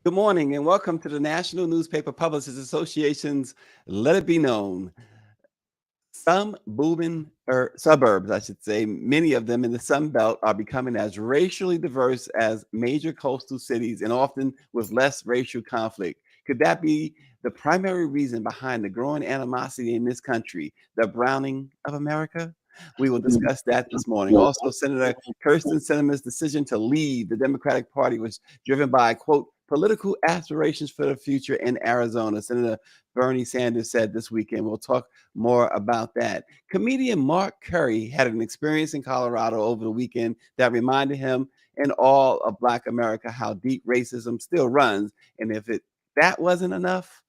Good morning and welcome to the National Newspaper Publishers Association's Let It Be Known. Some booming suburbs, I should say, many of them in the Sun Belt are becoming as racially diverse as major coastal cities and often with less racial conflict. Could that be the primary reason behind the growing animosity in this country, the browning of America? We will discuss that this morning. Also, Senator Kyrsten Sinema's decision to leave the Democratic Party was driven by, quote, political aspirations for the future in Arizona. Senator Bernie Sanders said this weekend. We'll talk more about that. Comedian Mark Curry had an experience in Colorado over the weekend that reminded him and all of Black America how deep racism still runs. And if that wasn't enough,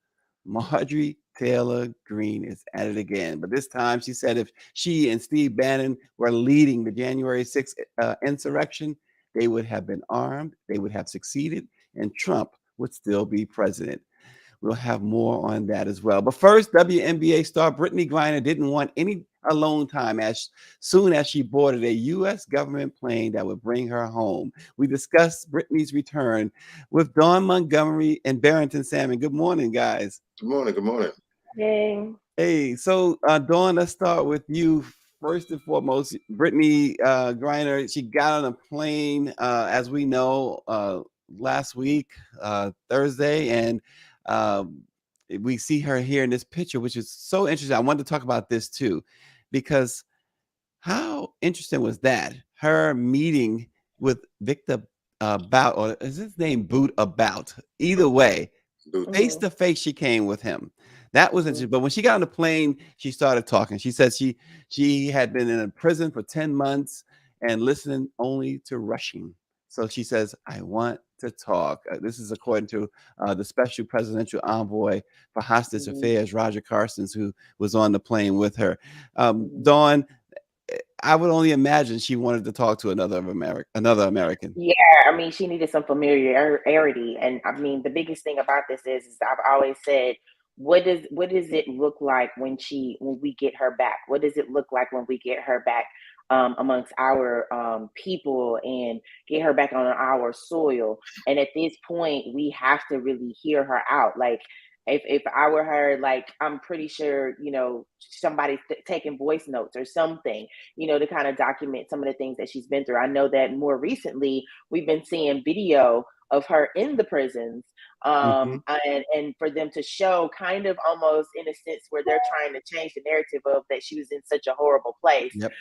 Marjorie Taylor Greene is at it again. But this time she said if she and Steve Bannon were leading the January 6th insurrection, they would have been armed, they would have succeeded, and Trump would still be president. We'll have more on that as well. But first, WNBA star Brittney Griner didn't want any alone time as soon as she boarded a U.S. government plane that would bring her home. We discussed Brittney's return with Dawn Montgomery and Barrington Salmon. Good morning, guys. Good morning. Good morning. Hey. Hey, so Dawn, let's start with you. First and foremost, Brittney Griner, she got on a plane, as we know, last week, Thursday, and um, we see her here in this picture, which is so interesting. I wanted to talk about this too, because how interesting was that? Her meeting with Victor Bout, or is his name Boot About? Either way, Boot. face to face, she came with him. That was interesting. But when she got on the plane, she started talking. She said she had been in a prison for 10 months and listening only to rushing. So she says, I want to talk. This is according to the special presidential envoy for hostage affairs, Roger Carstens, who was on the plane with her. Dawn, I would only imagine she wanted to talk to another American. Yeah, I mean, she needed some familiarity, and I mean, the biggest thing about this is I've always said, what does it look like when we get her back? What does it look like when we get her back amongst our people and get her back on our soil? And at this point, we have to really hear her out. Like, if I were her, like, I'm pretty sure, somebody's taking voice notes or something, to kind of document some of the things that she's been through. I know that more recently we've been seeing video of her in the prisons, and for them to show kind of almost in a sense where they're trying to change the narrative of that she was in such a horrible place. Yep.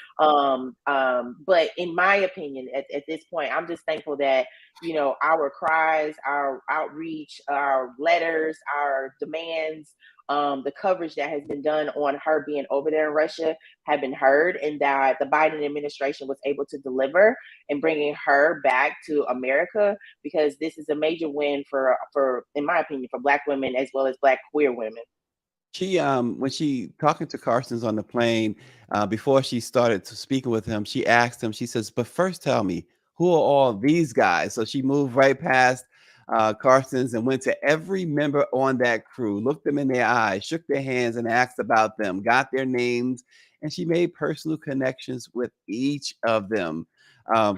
But in my opinion, at this point, I'm just thankful that our cries, our outreach, our letters, our demands, the coverage that has been done on her being over there in Russia have been heard, and that the Biden administration was able to deliver in bringing her back to America, because this is a major win for in my opinion, for Black women as well as Black queer women. She when she talking to Carson's on the plane, before she started to speaking with him, she asked him, she says, but first tell me, who are all these guys? So she moved right past Carson's and went to every member on that crew, looked them in their eyes, shook their hands, and asked about them, got their names, and she made personal connections with each of them.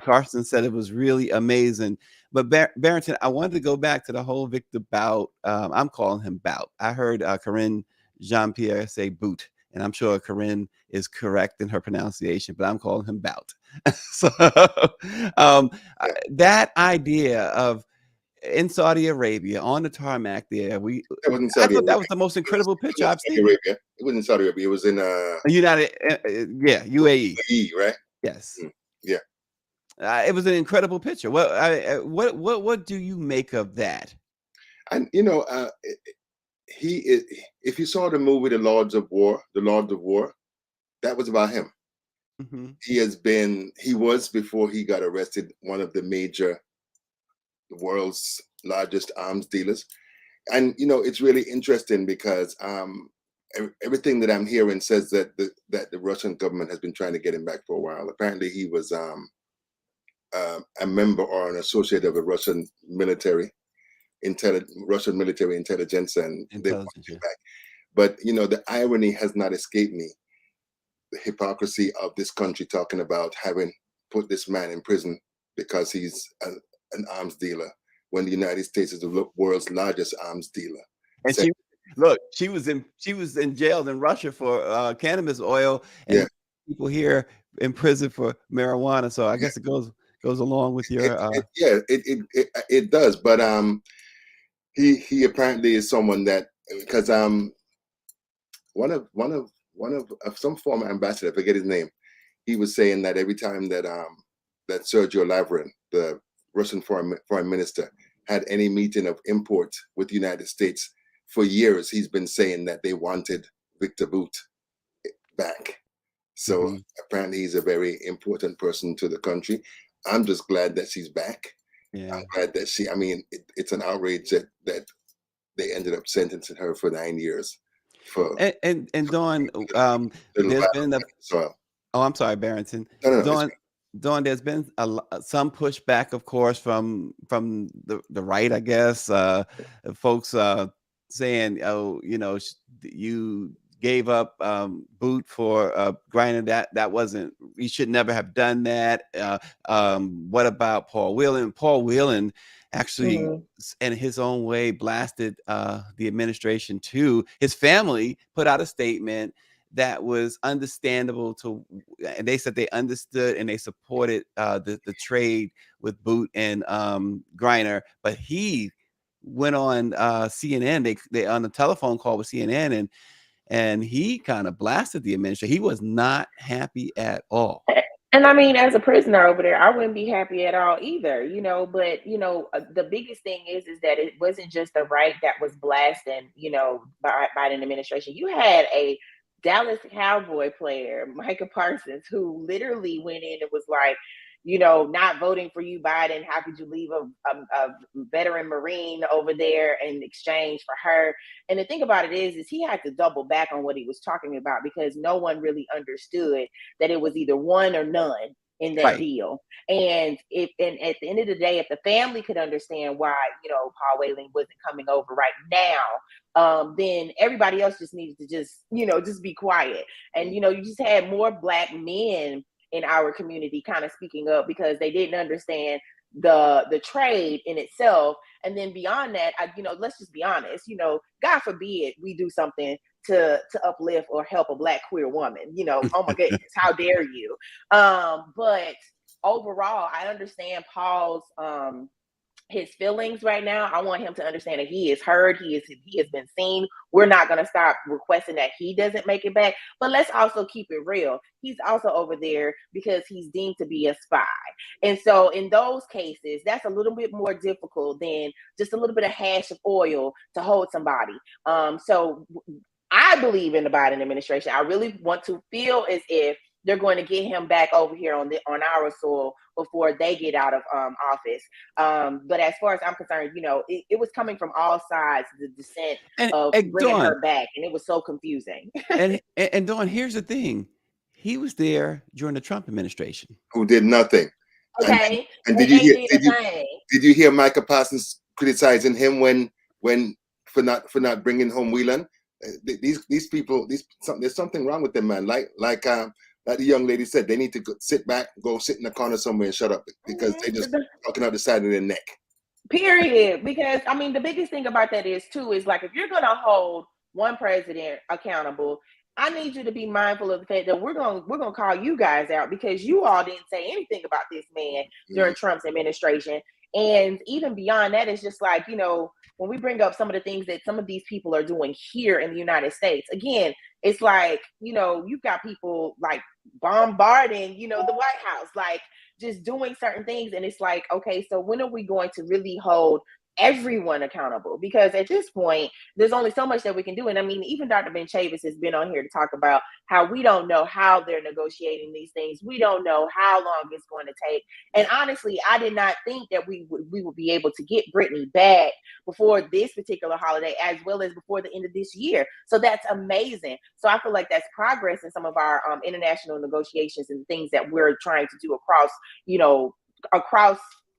Carson said it was really amazing. But Barrington, I wanted to go back to the whole Victor Bout. I'm calling him Bout. I heard Corinne Jean-Pierre say Boot, and I'm sure Corinne is correct in her pronunciation, but I'm calling him Bout. So that idea of in Saudi Arabia on the tarmac there, I thought that was the most incredible picture I've seen. Arabia. It wasn't Saudi Arabia. It was in United, UAE. UAE, right? Yes. Yeah. It was an incredible picture. What do you make of that? And he is. If you saw the movie The Lords of War, that was about him. Mm-hmm. He was before he got arrested, one of the world's largest arms dealers. And it's really interesting because everything that I'm hearing says that the Russian government has been trying to get him back for a while. Apparently he was a member or an associate of the Russian military intelligence, and they want him back. But the irony has not escaped me. The hypocrisy of this country talking about having put this man in prison because he's an arms dealer, when the United States is the world's largest arms dealer. And she was in jail in Russia for cannabis oil, and Yeah, people here in prison for marijuana. So I guess it goes along with your. it does. But he apparently is someone that, because one of some former ambassador, I forget his name, he was saying that every time that that Sergio Lavrin, the Russian foreign minister, had any meeting of import with the United States, for years he's been saying that they wanted Victor Bout back. So apparently he's a very important person to the country. I'm just glad that she's back. Yeah. I'm glad that I mean, it's an outrage that they ended up sentencing her for 9 years. And Dawn, there's been I'm sorry, Barrington. No, Dawn, there's been some pushback, of course, from the right, I guess, folks saying, oh, you gave up Bout for Griner. That wasn't, you should never have done that. What about Paul Whelan? Paul Whelan actually, in his own way, blasted the administration too. His family put out a statement that was understandable and they said they understood and they supported the trade with Bout and Griner, but he went on CNN. They on the telephone call with CNN, and he kind of blasted the administration. He was not happy at all. And I mean, as a prisoner over there, I wouldn't be happy at all either, but, the biggest thing is that it wasn't just the right that was blasting, by Biden administration. You had a Dallas Cowboy player, Micah Parsons, who literally went in and was like, not voting for you, Biden. How could you leave a veteran Marine over there in exchange for her? And the thing about it is he had to double back on what he was talking about, because no one really understood that it was either one or none in that deal. And at the end of the day, if the family could understand why, Paul Whelan wasn't coming over right now, then everybody else just needed to just be quiet. And, you just had more Black men in our community kind of speaking up, because they didn't understand the trade in itself. And then beyond that, let's just be honest, God forbid we do something to uplift or help a Black queer woman, oh my goodness, how dare you? But overall, I understand Paul's his feelings right now. I want him to understand that he is heard. He has been seen. We're not going to stop requesting that he doesn't make it back. But let's also keep it real. He's also over there because he's deemed to be a spy. And so in those cases, that's a little bit more difficult than just a little bit of hash of oil to hold somebody. So I believe in the Biden administration. I really want to feel as if they're going to get him back over here on our soil before they get out of office. But as far as I'm concerned, it was coming from all sides, the dissent of bringing her back, and it was so confusing. and Dawn, here's the thing: he was there during the Trump administration, who did nothing. Okay, and did you hear Micah Parsons criticizing him for not bringing home Whelan? These people, there's something wrong with them, man. Like the young lady said, they need to sit back, go sit in the corner somewhere and shut up, because they just talking out the side of their neck. Period. Because I mean, the biggest thing about that is like, if you're gonna hold one president accountable, I need you to be mindful of the fact that we're gonna call you guys out, because you all didn't say anything about this man during Trump's administration. And even beyond that, it's just like, when we bring up some of the things that some of these people are doing here in the United States, again, it's like, you've got people like bombarding, the White House, like just doing certain things. And it's like, okay, so when are we going to really hold everyone accountable? Because at this point, there's only so much that we can do. And I mean, even Dr. Ben Chavis has been on here to talk about how we don't know how they're negotiating these things. We don't know how long it's going to take. And honestly, I did not think that we would be able to get Brittney back before this particular holiday, as well as before the end of this year. So that's amazing. So I feel like that's progress in some of our international negotiations and things that we're trying to do across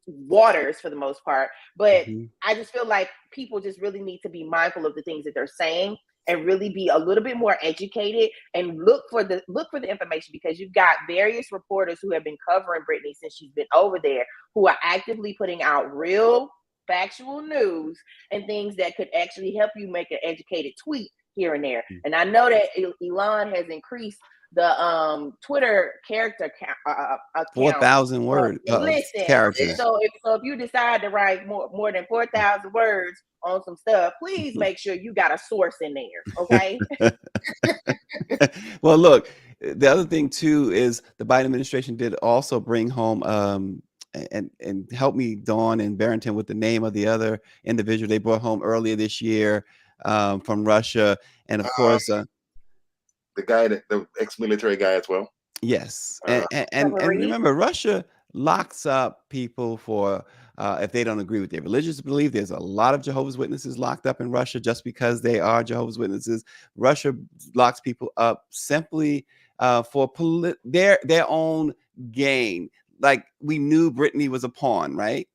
waters for the most part. But I just feel like people just really need to be mindful of the things that they're saying, and really be a little bit more educated and look for the information, because you've got various reporters who have been covering Brittney since she's been over there, who are actively putting out real factual news and things that could actually help you make an educated tweet here and there. And I know that Elon has increased the Twitter character account. 4,000 word Listen, characters. so if you decide to write more than 4,000 words on some stuff, please make sure you got a source in there. Okay. Well, look, the other thing too is the Biden administration did also bring home and help me, Dawn and Barrington, with the name of the other individual they brought home earlier this year from Russia, and of course, the guy, the ex-military guy as well. yes, and remember, Russia locks up people for if they don't agree with their religious belief. There's a lot of Jehovah's Witnesses locked up in Russia just because they are Jehovah's Witnesses. Russia locks people up simply for their own gain. Like, we knew Brittney was a pawn, right?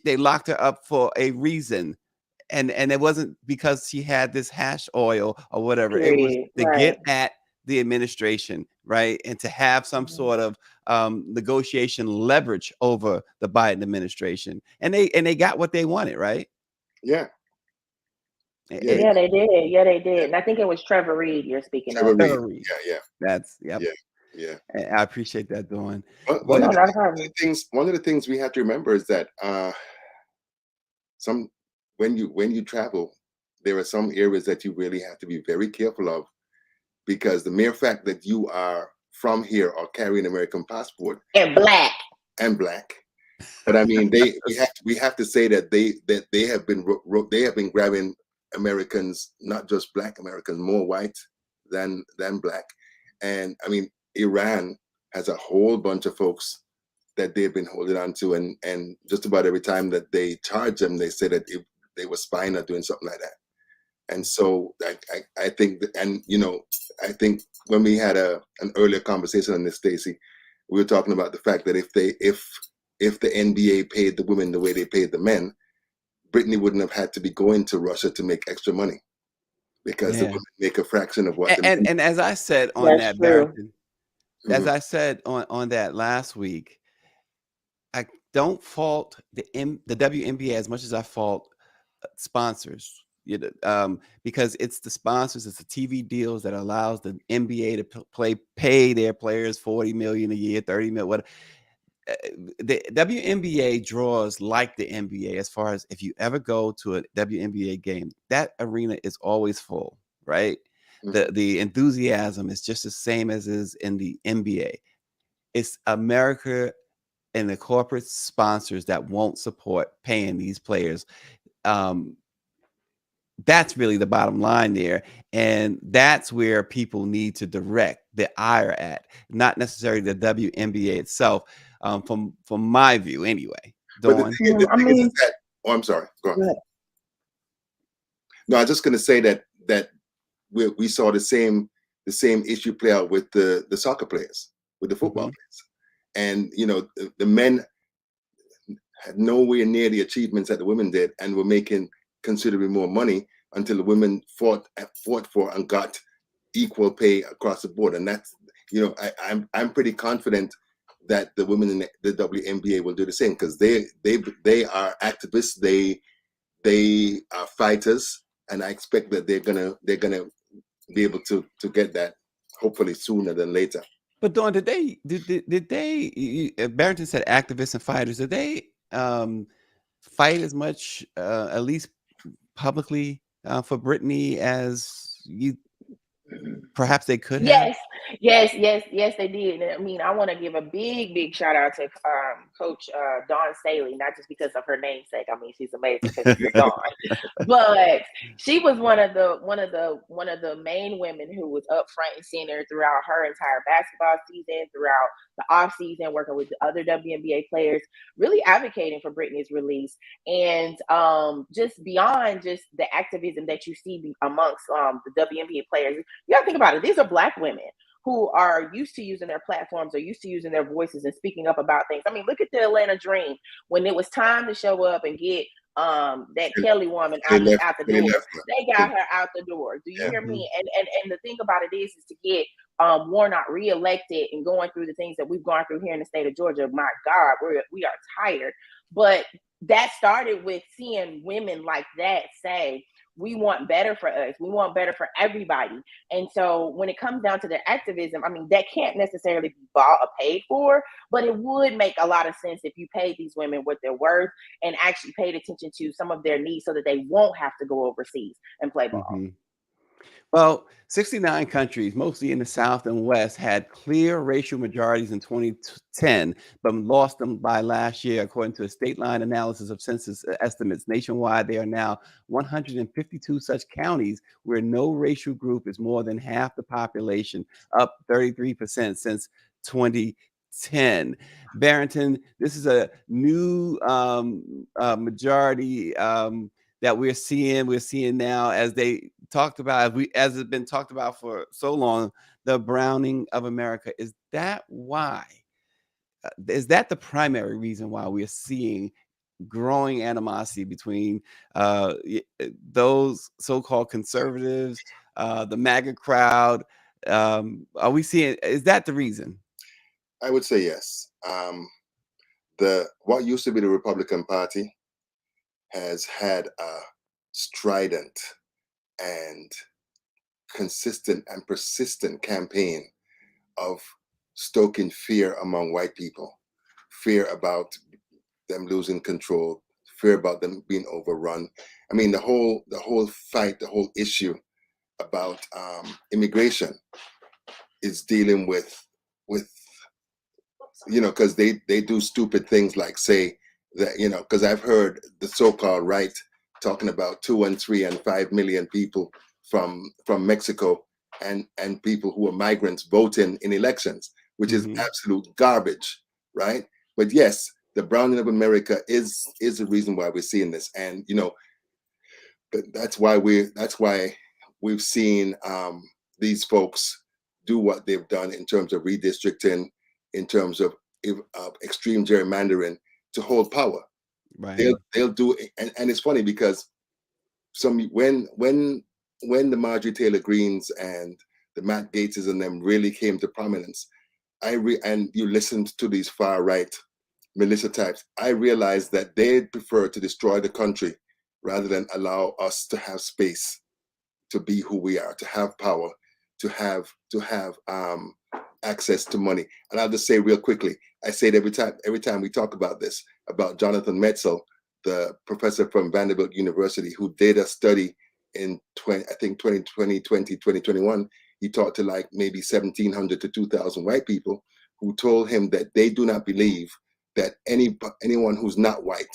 They locked her up for a reason. And it wasn't because she had this hash oil or whatever. It was to get at the administration, right? And to have some sort of negotiation leverage over the Biden administration. And they got what they wanted, right? Yeah. Yeah, they did. Yeah, they did. And I think it was Trevor Reed you're speaking of. Trevor Reed. Yeah. That's Yeah. I appreciate that, Dawn. One of the things we have to remember is that when you travel, there are some areas that you really have to be very careful of, because the mere fact that you are from here or carry an American passport and black, but I mean, we have to say that they have been grabbing Americans, not just black Americans, more white than black. And I mean, Iran has a whole bunch of folks that they've been holding on to, and just about every time that they charge them, they say that they were spying or doing something like that. And so I think, and I think when we had an earlier conversation on this, Stacey, we were talking about the fact that if the NBA paid the women the way they paid the men, Brittney wouldn't have had to be going to Russia to make extra money, because the women make a fraction of what. And as I said on that, Barrington, as I said on that last week, I don't fault the WNBA as much as I fault sponsors. Because it's the sponsors, it's the TV deals that allows the NBA to pay their players $40 million a year, $30 million. What the WNBA draws like the NBA, as far as if you ever go to a WNBA game, that arena is always full, right? The enthusiasm is just the same as is in the NBA. It's America and the corporate sponsors that won't support paying these players. That's really the bottom line there. And that's where people need to direct the ire at, not necessarily the WNBA itself, from my view anyway. But the thing is that, I'm sorry. Go on. No, I was just going to say that we saw the same issue play out with the soccer players, with the football players. And, the men had nowhere near the achievements that the women did, and were making considerably more money until the women fought for and got equal pay across the board. And that's, I'm pretty confident that the women in the WNBA will do the same, because they are activists, they are fighters, and I expect that they're gonna be able to get that hopefully sooner than later. But Dawn, did they Barrington said activists and fighters, did they fight as much, at least publicly, for Brittney as perhaps they could have? Yes, they did. And I mean, I want to give a big shout out to Coach Dawn Staley, not just because of her namesake. I mean, she's amazing because she's Dawn, but she was one of the main women who was up front and center throughout her entire basketball season, throughout the off season, working with the other WNBA players, really advocating for Brittney's release. And just beyond just the activism that you see amongst the WNBA players, you got to think about it. These are Black women who are used to using their platforms, or used to using their voices and speaking up about things. I mean, look at the Atlanta Dream. When it was time to show up and get that Kelly woman out the door, they got her out the door. Do you hear me? And the thing about it is to get Warnock reelected and going through the things that we've gone through here in the state of Georgia. My God, we are tired. But that started with seeing women like that say, we want better for us. We want better for everybody. And so when it comes down to the activism, I mean, that can't necessarily be bought or paid for, but it would make a lot of sense if you paid these women what they're worth and actually paid attention to some of their needs so that they won't have to go overseas and play ball. Mhm. Well, 69 countries, mostly in the South and West, had clear racial majorities in 2010, but lost them by last year, according to a state line analysis of census estimates. Nationwide, there are now 152 such counties where no racial group is more than half the population, up 33% since 2010. Barrington, this is a new majority that we're seeing. We're seeing now, as they talked about, as it's been talked about for so long, the browning of America. Is that why? Is that the primary reason why we're seeing growing animosity between those so-called conservatives, the MAGA crowd? Are we seeing? Is that the reason? I would say yes. The what used to be the Republican Party has had a strident and consistent and persistent campaign of stoking fear among white people, fear about them losing control, fear about them being overrun. I mean, the whole fight, the whole issue about immigration is dealing with because they do stupid things like say that because I've heard the so-called right talking about 2 and 3 and 5 million people from Mexico and people who are migrants voting in elections, which is Mhm. absolute garbage, right? But yes, the browning of America is the reason why we're seeing this, and that's why we've seen these folks do what they've done in terms of redistricting, in terms of extreme gerrymandering to hold power. Right. They'll do it, and it's funny because when the Marjorie Taylor Greens and the Matt Gaetzes and them really came to prominence, and you listened to these far right militia types, I realized that they prefer to destroy the country rather than allow us to have space to be who we are, to have power, to have access to money. And I'll just say real quickly, I say it every time we talk about this, about Jonathan Metzl, the professor from Vanderbilt University, who did a study in 2021. He talked to like maybe 1,700 to 2,000 white people who told him that they do not believe that anyone who's not white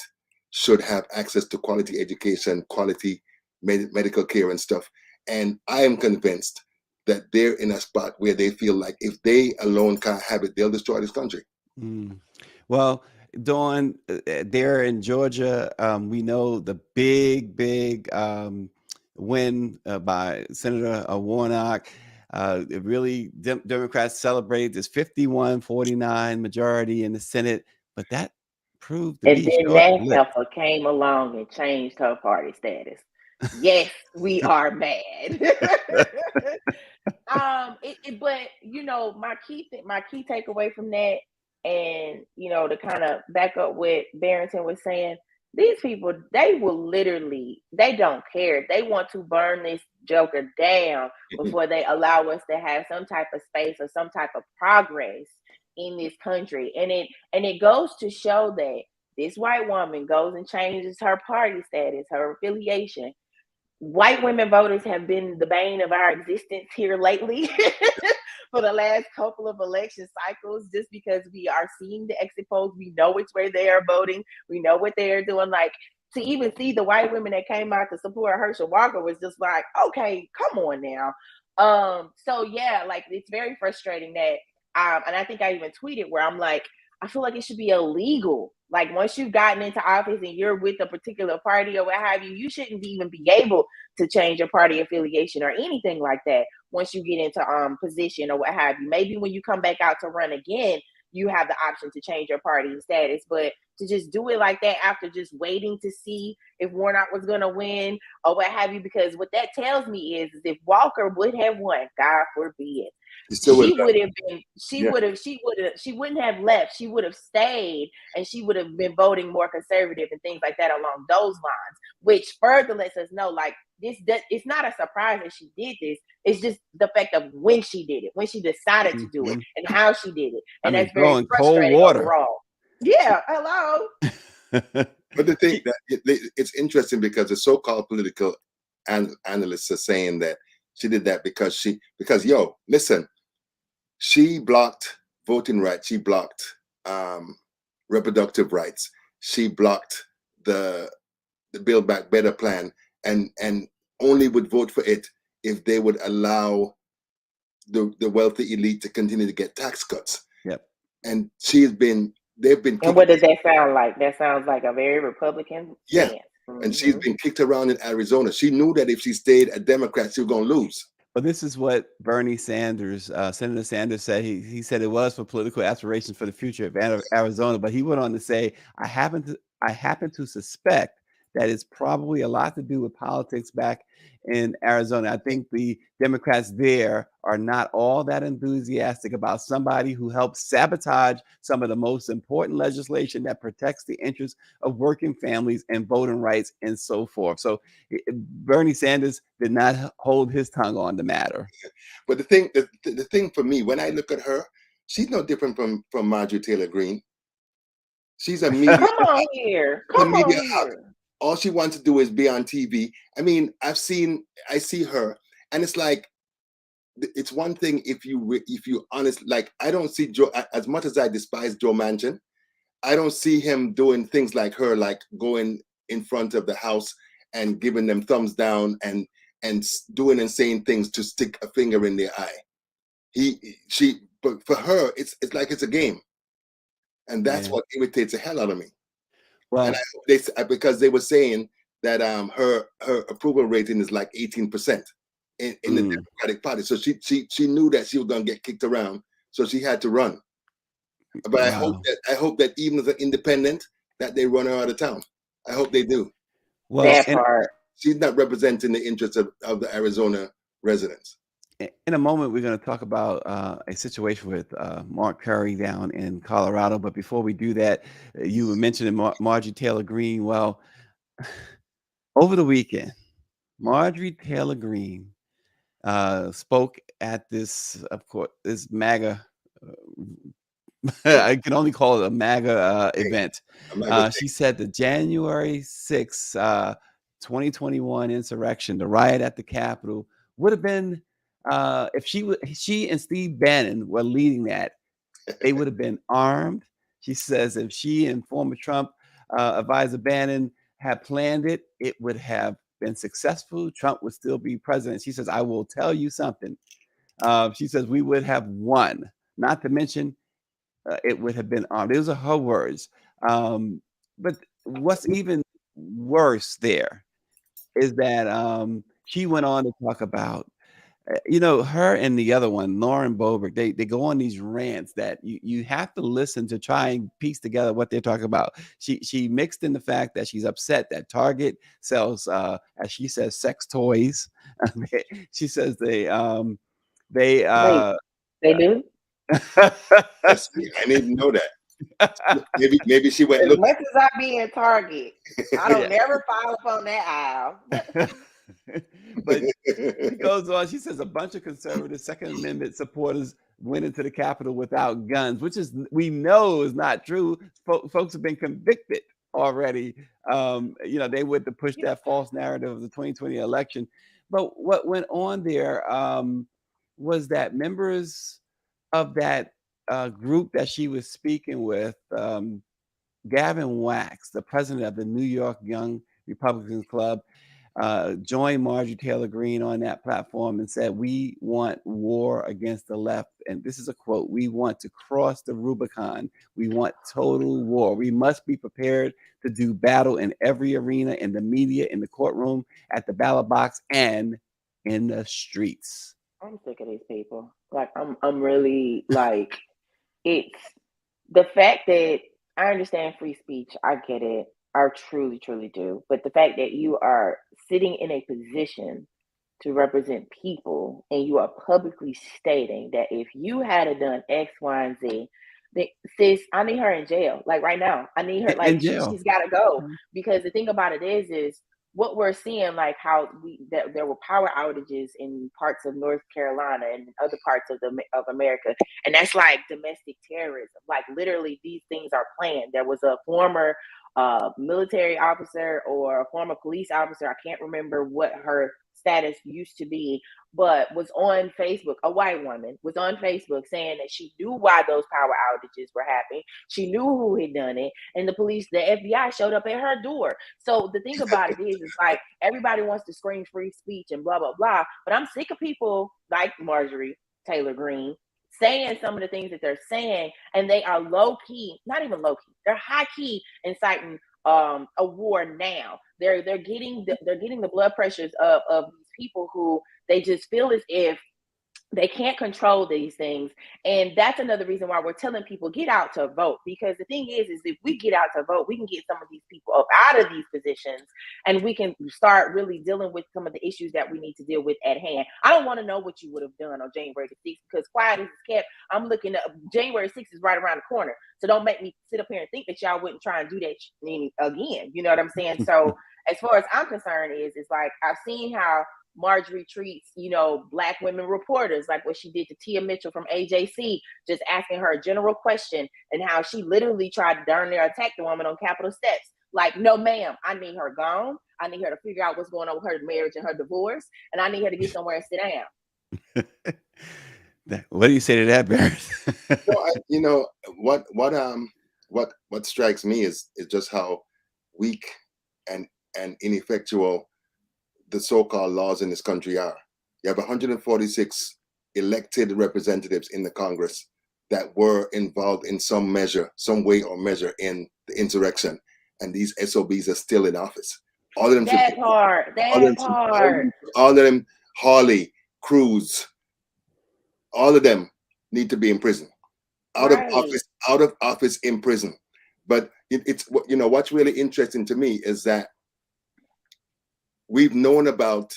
should have access to quality education, quality medical care and stuff. And I am convinced that they're in a spot where they feel like if they alone can't have it, they'll destroy this country. Mm. Well, Dawn, there in Georgia, we know the big win by Senator Warnock. It really, Democrats celebrate this 51-49 majority in the Senate, but that proved to And be then that short-lived. heifer came along and changed her party status. Yes, we are mad. But my key takeaway from that, and to kind of back up what Barrington was saying, these people, they will literally, they don't care. They want to burn this joker down before they allow us to have some type of space or some type of progress in this country. And it goes to show that this white woman goes and changes her party status, her affiliation. White women voters have been the bane of our existence here lately for the last couple of election cycles, just because we are seeing the exit polls. We know it's where they are voting. We know what they are doing. Like, to even see the white women that came out to support Herschel Walker was just like, okay, come on now. So yeah, like, it's very frustrating that and I think I even tweeted where I'm like, I feel like it should be illegal. Like, once you've gotten into office and you're with a particular party or what have you, you shouldn't even be able to change your party affiliation or anything like that once you get into position or what have you. Maybe when you come back out to run again, you have the option to change your party status. But to just do it like that after just waiting to see if Warnock was going to win or what have you, because what that tells me is if Walker would have won, God forbid, still She would would have been, yeah. she wouldn't have left. She would have stayed, and she would have been voting more conservative and things like that along those lines, which further lets us know, like, it's not a surprise that she did this. It's just the fact of when she did it, when she decided to do it, Mhm. and how she did it. I And mean, that's very throwing cold frustrating water. overall. Yeah, hello. But the thing She- that it's interesting because the so-called political analysts are saying that she did that because yo, listen, she blocked voting rights, she blocked reproductive rights, she blocked the Build Back Better plan, and only would vote for it if they would allow the wealthy elite to continue to get tax cuts. Yep. And they've been And what does that sound like? That sounds like a very Republican yeah. stance. And she's been kicked around in Arizona. She knew that if she stayed a Democrat, she was going to lose. But this is what Bernie Sanders, Senator Sanders said. He said it was for political aspirations for the future of Arizona. But he went on to say, I happen to suspect that it's probably a lot to do with politics back in Arizona. I think the Democrats there are not all that enthusiastic about somebody who helps sabotage some of the most important legislation that protects the interests of working families and voting rights and so forth. So Bernie Sanders did not hold his tongue on the matter. But the thing for me, when I look at her, she's no different from Marjorie Taylor Greene. She's a media Come on here. a Come media on hub. here. All she wants to do is be on TV. I mean, I see her, and it's like, it's one thing if you honest, like, I don't see Joe, as much as I despise Joe Manchin, I don't see him doing things like her, like going in front of the House and giving them thumbs down and doing and saying things to stick a finger in their eye. But for her, it's like it's a game, and that's Yeah. what irritates the hell out of me. And Well, I hope because they were saying that her approval rating is like 18% in the Democratic Party. So she knew that she was going to get kicked around, so she had to run. But wow. I hope that even as an independent, that they run her out of town. I hope they do. Well, That part. She's not representing the interests of the Arizona residents. in a moment, we're going to talk about a situation with Mark Curry down in Colorado. But before we do that, you were mentioning Marjorie Taylor Greene. Well, over the weekend, Marjorie Taylor Greene spoke at this, of course, this MAGA. I can only call it a MAGA event. I'm not gonna She said the January 6th, 2021 insurrection, the riot at the Capitol, would have been if she and Steve Bannon were leading that, they would have been armed. She says if she and former Trump advisor Bannon had planned it, it would have been successful. Trump would still be president. She says, I will tell you something. She says we would have won. Not to mention it would have been armed. Those are her words. But what's even worse there is that she went on to talk about, her and the other one, Lauren Boebert, they go on these rants that you have to listen to try and piece together what they're talking about. She mixed in the fact that she's upset that Target sells, as she says, sex toys. She says they Wait, they do? Yes, I didn't even know that. Maybe she went As look. much as I be in Target, I don't Yeah. never follow up on that aisle. But she goes on. She says a bunch of conservative Second Amendment supporters went into the Capitol without guns, which is we know is not true. Folks have been convicted already. They went to push that false narrative of the 2020 election. But what went on there was that members of that group that she was speaking with, Gavin Wax, the president of the New York Young Republicans Club, joined Marjorie Taylor Greene on that platform and said, we want war against the left. And this is a quote, we want to cross the Rubicon. We want total war. We must be prepared to do battle in every arena, in the media, in the courtroom, at the ballot box, and in the streets. I'm sick of these people. Like I'm really like, it's the fact that I understand free speech. I get it. I truly, truly do. But the fact that you are sitting in a position to represent people, and you are publicly stating that if you had done X, Y, and Z, then sis, I need her in jail. Like right now, I need her. In Like jail. she's got to go, because the thing about it is what we're seeing, like how that there were power outages in parts of North Carolina and other parts of America, and that's like domestic terrorism. Like literally, these things are planned. There was a former military officer or a former police officer. I can't remember what her status used to be, but was on Facebook. A white woman was on Facebook saying that she knew why those power outages were happening. She knew who had done it, and the police, the FBI, showed up at her door. So the thing about it is like everybody wants to scream free speech and blah blah blah, but I'm sick of people like Marjorie Taylor Greene saying some of the things that they're saying, and they are low key, not even low key, they're high key inciting a war now. They're getting the blood pressures of these people who they just feel as if they can't control these things. And that's another reason why we're telling people get out to vote, because the thing is if we get out to vote, we can get some of these people up out of these positions, and we can start really dealing with some of the issues that we need to deal with at hand. I don't want to know what you would have done on January the 6th, because quiet as it's kept, I'm looking up. January 6th is right around the corner, so don't make me sit up here and think that y'all wouldn't try and do that again. You know what I'm saying? So as far as I'm concerned, it's like I've seen how Marjorie treats, Black women reporters, like what she did to Tia Mitchell from AJC, just asking her a general question, and how she literally tried to darn near attack the woman on Capitol steps. Like, no, ma'am, I need her gone. I need her to figure out what's going on with her marriage and her divorce, and I need her to get somewhere and sit down. What do you say to that, Barrett? No, what strikes me is just how weak and ineffectual the so-called laws in this country are. You have 146 elected representatives in the Congress that were involved in some way or measure in the insurrection, and these SOBs are still in office. All of them all of them, Hawley, Cruz, all of them need to be in prison, out of office in prison. But it's what's really interesting to me is that we've known about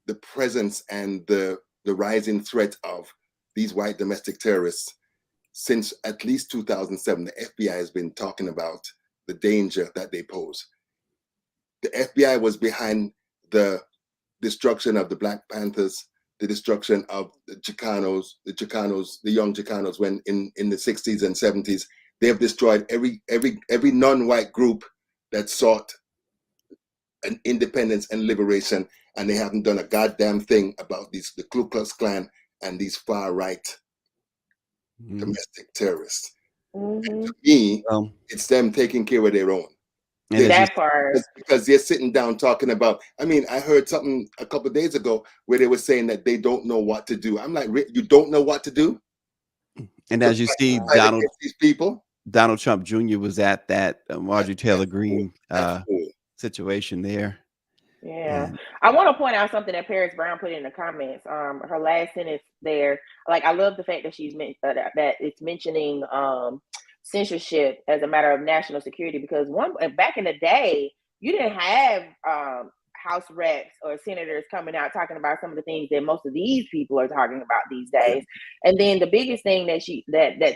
the presence and the rising threat of these white domestic terrorists since at least 2007. The FBI has been talking about the danger that they pose. The FBI was behind the destruction of the Black Panthers, the destruction of the young Chicanos, when in the 60s and 70s. They have destroyed every non-white group that sought an independence and liberation, and they haven't done a goddamn thing about the Ku Klux Klan and these far-right domestic terrorists. And to me, it's them taking care of their own. Because they're sitting down talking about, I heard something a couple of days ago where they were saying that they don't know what to do. I'm like, you don't know what to do? And as you see, Donald Trump Jr. was at that Marjorie Taylor Greene situation there. Yeah. I want to point out something that Paris Brown put in the comments. Her last sentence there, like, I love the fact that she's that it's mentioning censorship as a matter of national security, because back in the day, you didn't have House reps or senators coming out talking about some of the things that most of these people are talking about these days. And then the biggest thing that's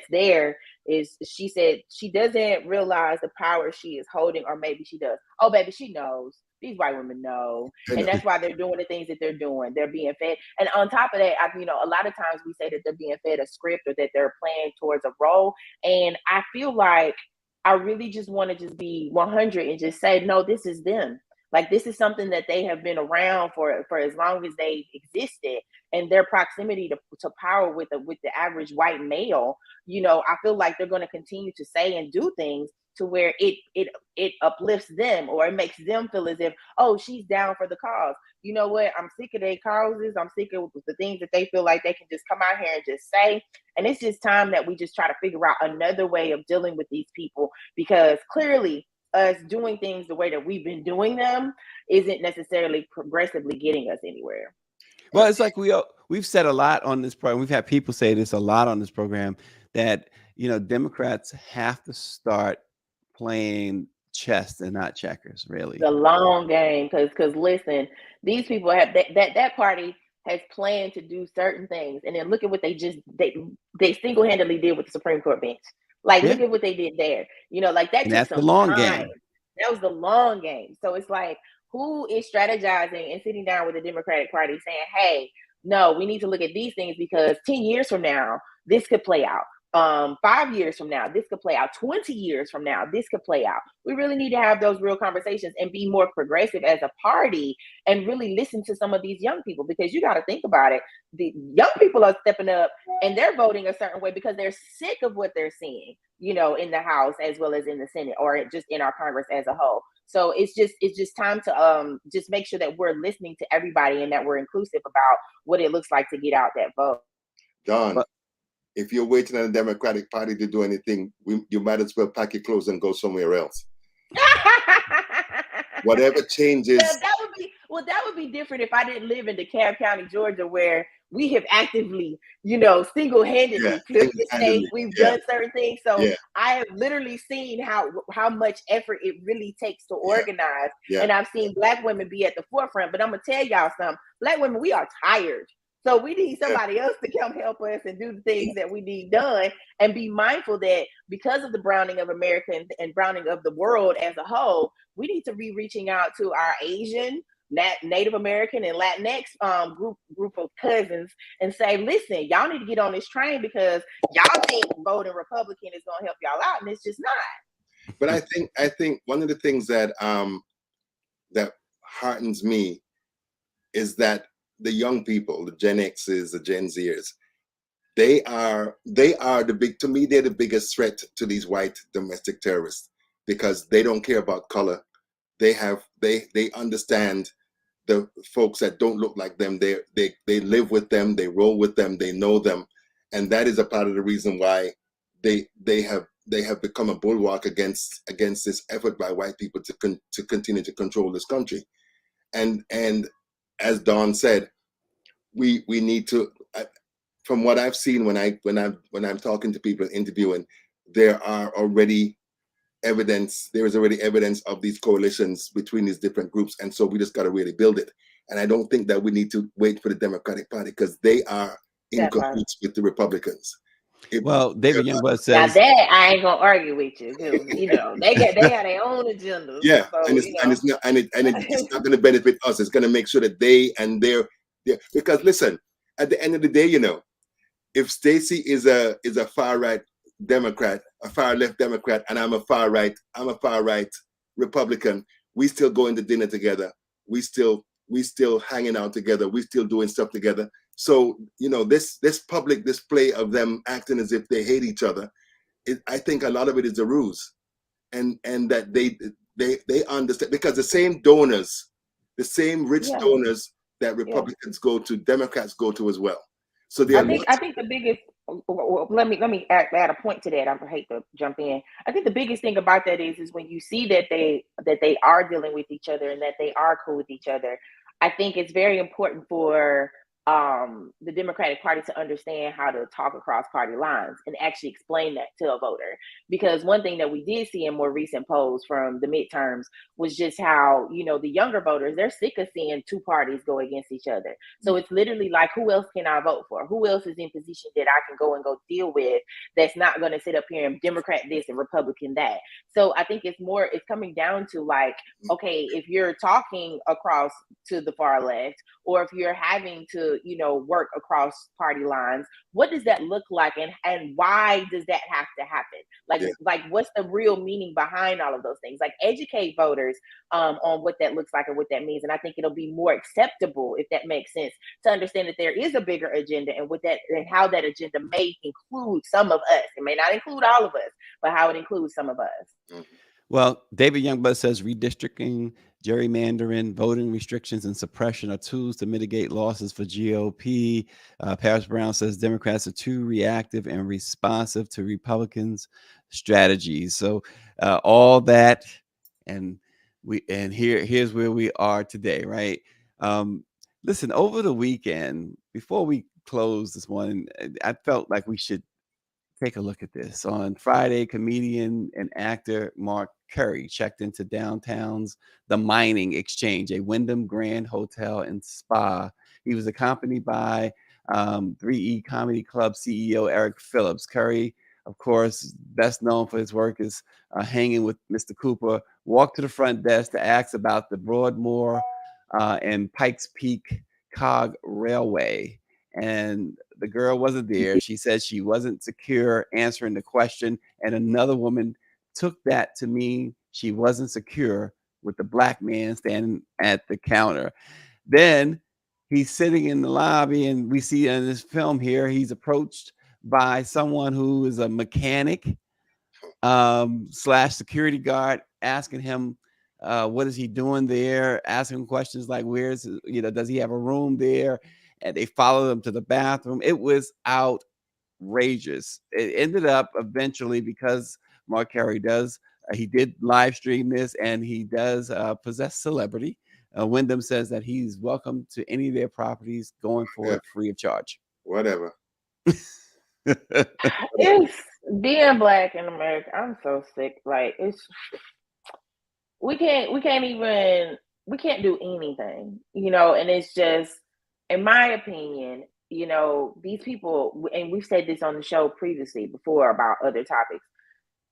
there is, she said she doesn't realize the power she is holding, or maybe she does. Oh, baby, she knows. These white women know. And that's why they're doing the things that they're doing. They're being fed. And on top of that, a lot of times we say that they're being fed a script, or that they're playing towards a role. And I feel like I really just want to just be 100 and just say, no, this is them. Like, this is something that they have been around for as long as they existed, and their proximity to power with the average white male. I feel like they're going to continue to say and do things to where it uplifts them, or it makes them feel as if, oh, she's down for the cause. You know what? I'm sick of their causes. I'm sick of the things that they feel like they can just come out here and just say. And it's just time that we just try to figure out another way of dealing with these people, because clearly us doing things the way that we've been doing them isn't necessarily progressively getting us anywhere. Well, it's like we've said a lot on this program. We've had people say this a lot on this program, that Democrats have to start playing chess and not checkers, really. The long game, because listen, these people have that party has planned to do certain things, and then look at what they single-handedly did with the Supreme Court bench. Like, Yeah, look at what they did there. Like that and took that's the some long time. game. That was the long game. So it's like, who is strategizing and sitting down with the Democratic Party saying, hey, no, we need to look at these things because 10 years from now, this could play out. 5 years from now, this could play out. 20 years from now, this could play out. We really need to have those real conversations and be more progressive as a party and really listen to some of these young people, because you got to think about it. The young people are stepping up and they're voting a certain way because they're sick of what they're seeing, in the House as well as in the Senate, or just in our Congress as a whole. So it's just time to just make sure that we're listening to everybody and that we're inclusive about what it looks like to get out that vote. Don, But if you're waiting on the Democratic Party to do anything, you might as well pack your clothes and go somewhere else. Whatever changes. That would be different if I didn't live in DeKalb County, Georgia, where we have actively, single-handedly flipped the state. We've done certain things. So I have literally seen how much effort it really takes to organize. And I've seen Black women be at the forefront. But I'm gonna tell y'all something. Black women, we are tired. So we need somebody else to come help us and do the things that we need done, and be mindful that because of the browning of America and browning of the world as a whole, we need to be reaching out to our Asian, Native American, and Latinx group of cousins and say, listen, y'all need to get on this train because y'all think voting Republican is going to help y'all out, and it's just not. But I think one of the things that that heartens me is that the young people, the Gen X's, the Gen Zers, they are to me, they're the biggest threat to these white domestic terrorists, because they don't care about color. They understand the folks that don't look like them. They live with them, they roll with them, they know them. And that is a part of the reason why they have become a bulwark against this effort by white people to continue to control this country. And as Dawn said, we need to. From what I've seen when I'm talking to people and interviewing, there is already evidence of these coalitions between these different groups, and so we just got to really build it. And I don't think that we need to wait for the Democratic Party, because they are in cahoots with the Republicans. Well, David Youngblood Now says that I ain't gonna argue with you, because they have their own agendas. Yeah, so, and it's not going to benefit us. It's going to make sure that they and their because listen, at the end of the day, if Stacey is a far right Democrat, a far left Democrat, and I'm a far right Republican, we still going to dinner together. We still hanging out together. We still doing stuff together. So this public display of them acting as if they hate each other, I think a lot of it is a ruse, and that they understand, because the same donors, the same rich donors that Republicans go to, Democrats go to as well. So I think the biggest. Let me add a point to that. I hate to jump in. I think the biggest thing about that is when you see that they are dealing with each other and that they are cool with each other. I think it's very important for the Democratic Party to understand how to talk across party lines and actually explain that to a voter. Because one thing that we did see in more recent polls from the midterms was just how, the younger voters, they're sick of seeing two parties go against each other. So it's literally like, who else can I vote for? Who else is in position that I can go deal with that's not going to sit up here and Democrat this and Republican that? So I think it's coming down to like, okay, if you're talking across to the far left, or if you're having to, work across party lines, what does that look like, and why does that have to happen? Like what's the real meaning behind all of those things? Like, educate voters on what that looks like and what that means. And I think it'll be more acceptable, if that makes sense, to understand that there is a bigger agenda, and how that agenda may include some of us. It may not include all of us, but how it includes some of us. Well, David Youngblood says redistricting, gerrymandering, voting restrictions, and suppression are tools to mitigate losses for GOP. Paris Brown says Democrats are too reactive and responsive to Republicans' strategies. So all that, and here's where we are today, right? Listen, over the weekend, before we close this morning, I felt like we should take a look at this. On Friday, comedian and actor Mark Curry checked into downtown's The Mining Exchange, a Wyndham Grand Hotel and Spa. He was accompanied by 3E Comedy Club CEO Eric Phillips. Curry, of course, best known for his work as hanging with Mr. Cooper, walked to the front desk to ask about the Broadmoor and Pikes Peak Cog Railway. And the girl wasn't there. She said she wasn't secure answering the question. And another woman took that to mean she wasn't secure with the black man standing at the counter. Then he's sitting in the lobby, and we see in this film here, he's approached by someone who is a mechanic slash security guard, asking him what is he doing there, asking him questions like where's, does he have a room there? And they followed him to the bathroom. It was outrageous. It ended up eventually, because Mark Carey does, he did live stream this, and he does possess celebrity. Wyndham says that he's welcome to any of their properties going forward free of charge. Whatever. It's being black in America. I'm so sick. Like, it's we can't do anything, and it's just, in my opinion, these people, and we've said this on the show previously before about other topics,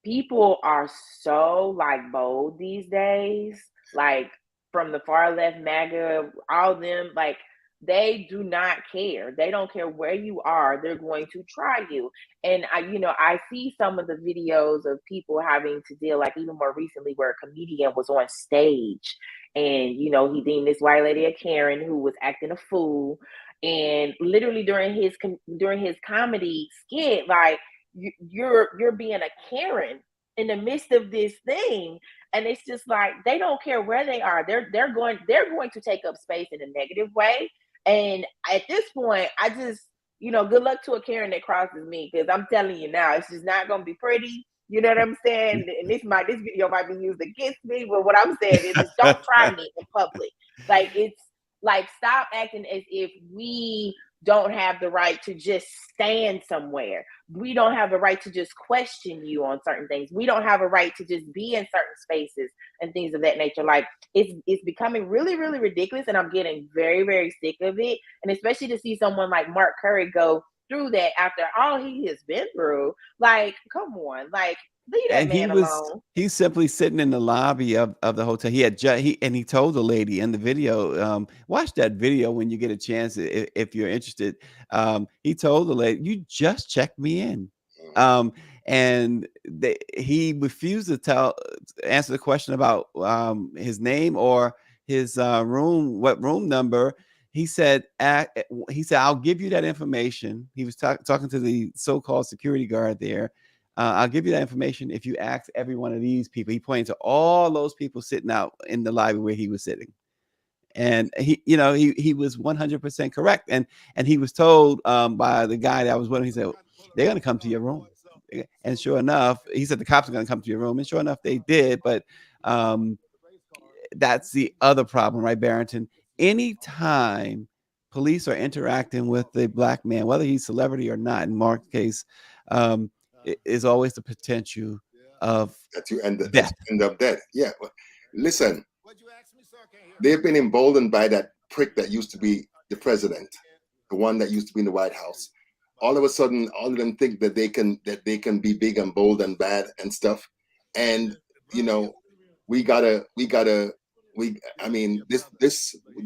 people are so like bold these days, like from the far left, MAGA, all them, like they do not care. They don't care where you are. They're going to try you. And I see some of the videos of people having to deal, like even more recently, where a comedian was on stage and, he deemed this white lady a Karen who was acting a fool. And literally during his comedy skit, like, you're being a Karen in the midst of this thing. And it's just like, they don't care where they are. They're going to take up space in a negative way. And at this point, I just, good luck to a Karen that crosses me, because I'm telling you now, it's just not going to be pretty. You know what I'm saying? And this video might be used against me, but what I'm saying is, just don't try me in public. Like, it's like, stop acting as if we don't have the right to just stand somewhere. We don't have the right to just question you on certain things. We don't have a right to just be in certain spaces and things of that nature. Like, it's becoming really, really ridiculous, and I'm getting very, very sick of it. And especially to see someone like Mark Curry go through that after all he has been through. Like, come on, like, leave that man alone. He's simply sitting in the lobby of the hotel. He told the lady in the video, watch that video when you get a chance if you're interested. He told the lady, "You just checked me in." And he refused to answer the question about his name or his room, what room number. He said, "I'll give you that information." He was talking to the so-called security guard there. "I'll give you that information if you ask every one of these people." He pointed to all those people sitting out in the lobby where he was sitting. And he was 100% correct. And he was told by the guy that was with him, he said, "They're going to come to your room." And sure enough, he said the cops are going to come to your room. And sure enough, they did. But that's the other problem, right, Barrington? Anytime police are interacting with a black man, whether he's celebrity or not, in Mark's case, is always the potential of that you end death. up dead. Yeah. Listen, they've been emboldened by that prick that used to be the president, the one that used to be in the White House. All of a sudden, all of them think that they can be big and bold and bad and stuff. And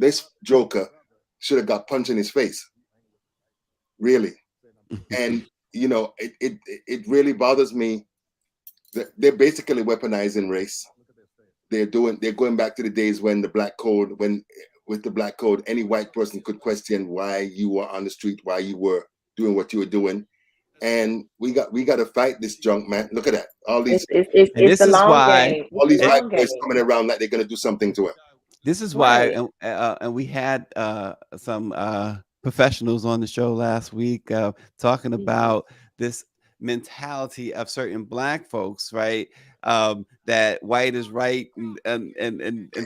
this Joker should have got punched in his face. Really. And it really bothers me that they're basically weaponizing race. They're going back to the days when with the black code, any white person could question why you were on the street, why you were doing what you were doing. And we got to fight this junk, man. Look at that. All these it's the long game. All these white boys coming around like they're gonna do something to him. This is why, and we had some professionals on the show last week talking about this mentality of certain black folks, right? That white is right and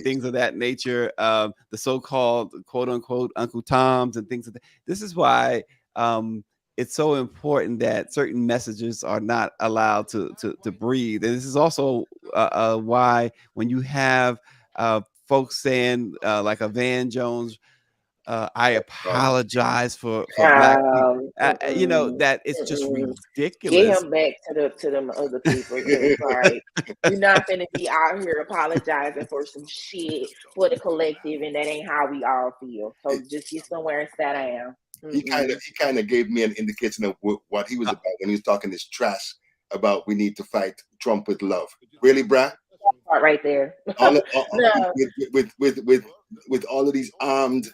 things of that nature. The so-called quote unquote Uncle Toms and things of that. This is why it's so important that certain messages are not allowed to breathe. And this is also why when you have folks saying like a Van Jones, I apologize for black people. That it's just Get ridiculous. him back to them other people. It's like you're not gonna be out here apologizing for some shit for the collective, and that ain't how we all feel. So just get somewhere and sit down. He kind of gave me an indication of what he was about when he was talking this trash about we need to fight Trump with love. Really, Brad? Part right there. No. With all of these armed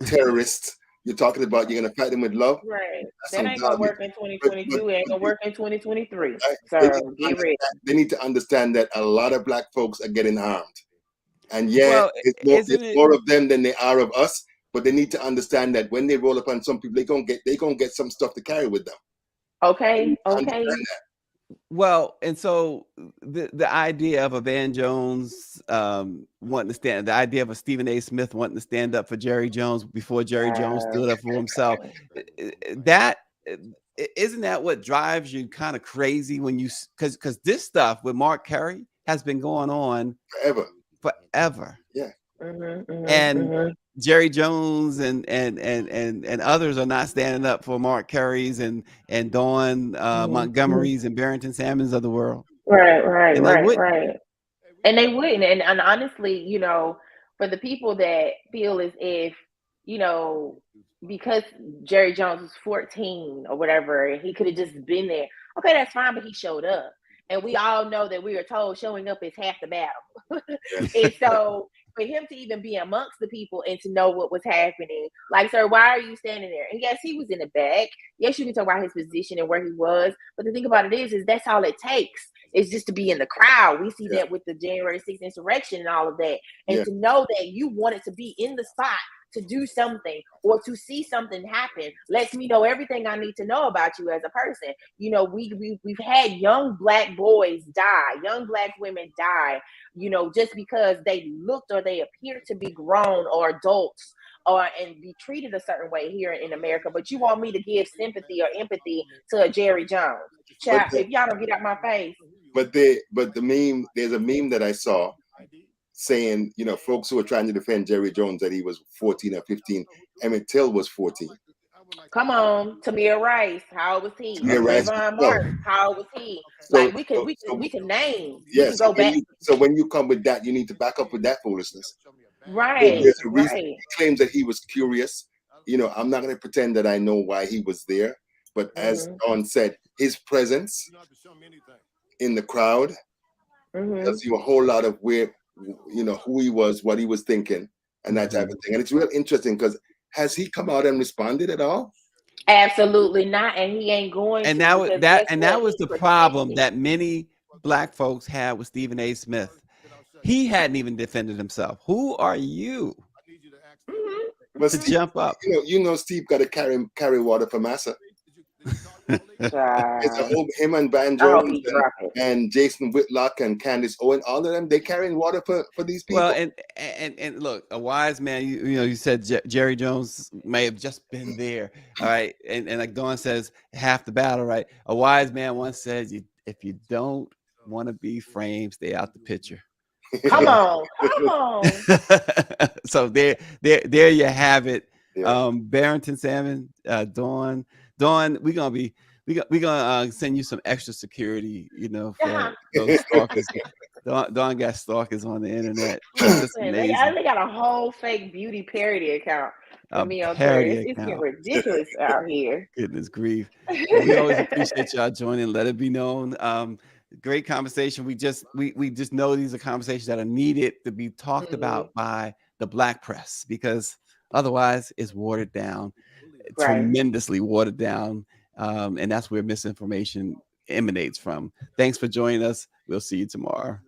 terrorists, you're talking about you're gonna fight them with love. Right. That ain't gonna work in 2022. It ain't gonna work in 2023. So get ready. They need to understand that a lot of black folks are getting harmed, and there's more of them than there are of us. But they need to understand that when they roll up on some people, they gonna get some stuff to carry with them. Okay. Well, and so the idea of a Van Jones wanting to stand, the idea of a Stephen A. Smith wanting to stand up for Jerry Jones before Jerry Jones stood up for himself, that isn't that what drives you kind of crazy when you because this stuff with Mark Carey has been going on forever. Yeah. And Jerry Jones and others are not standing up for Mark Carey's and Dawn Montgomery's and Barrington Salmons of the world. Right. And they wouldn't. And honestly, for the people that feel as if, because Jerry Jones was 14 or whatever, he could have just been there. Okay, that's fine, but he showed up. And we all know that we are told showing up is half the battle. And so for him to even be amongst the people and to know what was happening, like, sir, why are you standing there? And yes, he was in the back. Yes, you can talk about his position and where he was. But the thing about it is that's all it takes. Is just to be in the crowd. We see that with the January 6th insurrection and all of that. And to know that you wanted to be in the spot to do something or to see something happen lets me know everything I need to know about you as a person. We've had young black boys die, young black women die, just because they looked or they appeared to be grown or adults and be treated a certain way here in America. But you want me to give sympathy or empathy to a Jerry Jones? Child, if y'all don't get out my face. But there's a meme that I saw saying, folks who are trying to defend Jerry Jones that he was 14 or 15. Emmett Till was 14. Come on, Tamir Rice, how old was he? Trayvon Martin, how old was he? So, we can name. Yes. We can go back. So when you come with that, you need to back up with that foolishness. Right. There's a reason. He claims that he was curious. I'm not going to pretend that I know why he was there, but as Dawn said, his presence in the crowd tells you a whole lot of where, who he was, what he was thinking, and that type of thing. And it's real interesting because has he come out and responded at all? Absolutely not, and he ain't going. And that was the problem that many black folks had with Stephen A. Smith. He hadn't even defended himself. Who are you to Steve, jump up? Steve got to carry water for Massa. It's him and Van Jones and Jason Whitlock and Candace Owen, all of them, they carrying water for these people. Well, and look, a wise man, you said Jerry Jones may have just been there, all right, and like Dawn says, half the battle, right? A wise man once said, if you don't want to be framed, stay out the picture. Come on. So there you have it. Barrington Salmon, Dawn, we're gonna send you some extra security, for those stalkers. Dawn got stalkers on the internet. They got a whole fake beauty parody account for me on Twitter. It's getting ridiculous out here. Goodness grief. We always appreciate y'all joining. Let it be known. Great conversation. We just know these are conversations that are needed to be talked about by the black press, because otherwise it's watered down, tremendously watered down. And that's where misinformation emanates from. Thanks for joining us. We'll see you tomorrow.